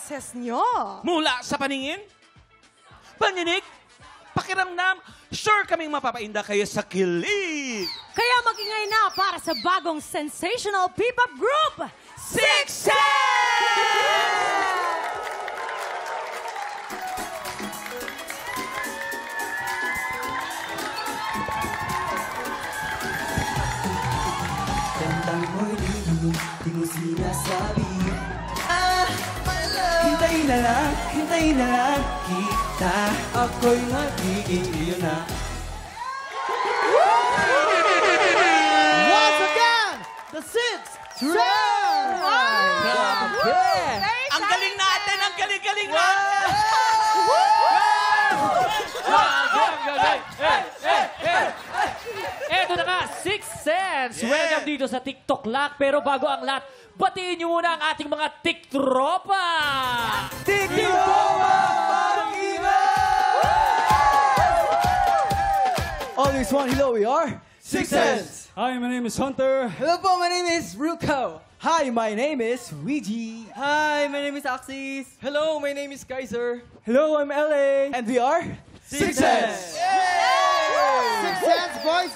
boses nyo. Mula sa paningin, panyinig, pakiramdam, sure kaming mapapainda kayo sa kilig. Kaya mag-ingay na para sa bagong sensational P-pop group, Six Sense! Tandang mo'y di mo sinasabi. Hintayin na lang kita. Ako'y magiging iyo na. Once again, the Six Sense! Ang galing natin! Ang galing-galing natin! Eto na nga, Six Sense! Yeah. Welcome dito sa TikTok Lock. Pero bago ang lahat, batiin nyo muna ang ating mga TikTropa! TikTropa! Parang iba! Always one, hello, we are Six Sense! Hi, my name is Hunter. Hello po, my name is Ruko. Hi, my name is Ouija. Hi, my name is Axis. Hello, my name is Kaiser. Hello, I'm LA. And we are Six Sense! Six Sense, boys!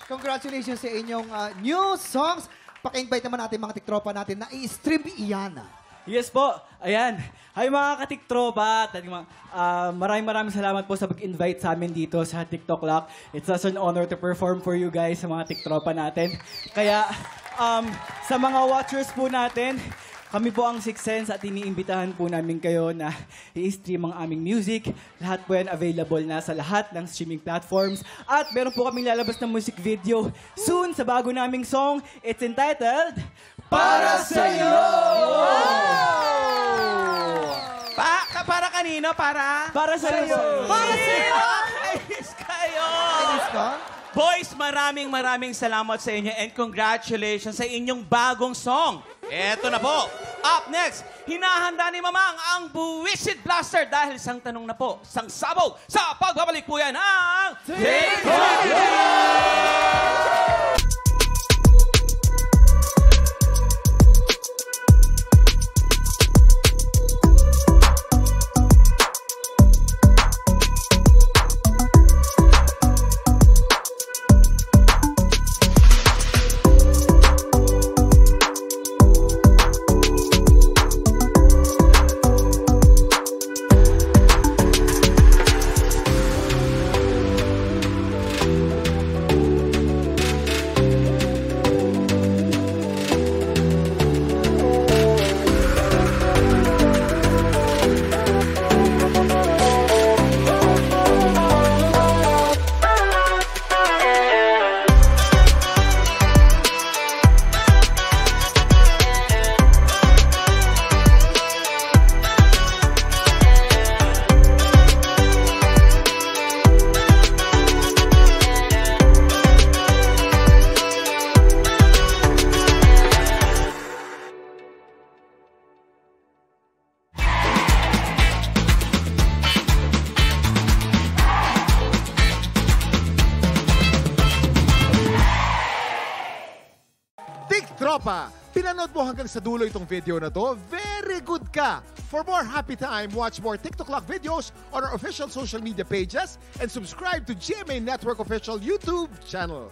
Congratulations sa inyong new songs. Paki-invite naman natin mga tiktropa natin na i-stream iyan. Yes po. Ayan. Hi mga katiktropa. Maraming salamat po sa pag-invite sa amin dito sa TikTok Lock. It's such an honor to perform for you guys sa mga tiktropa natin. Kaya sa mga watchers po natin, kami po ang Six Sense at iniimbitahan po namin kayo na i-stream ang aming music. Lahat po yan available na sa lahat ng streaming platforms. At meron po kaming lalabas na music video soon sa bago naming song. It's entitled, Para Sa'yo! Para kanino? Para? Para sa'yo! Para sa'yo! Ayos kayo! Ayos ka? Boys, maraming salamat sa inyo and congratulations sa inyong bagong song. Eto na po. Up next, hinahanda ni Mamang ang Buwisit Blaster dahil isang tanong na po, isang sabog sa pagbabalik po yan ang TikTok! Tropa, pinanood mo hanggang sa dulo itong video na to? Very good ka! For more happy time, watch more TikTok Lock videos on our official social media pages and subscribe to GMA Network official YouTube channel.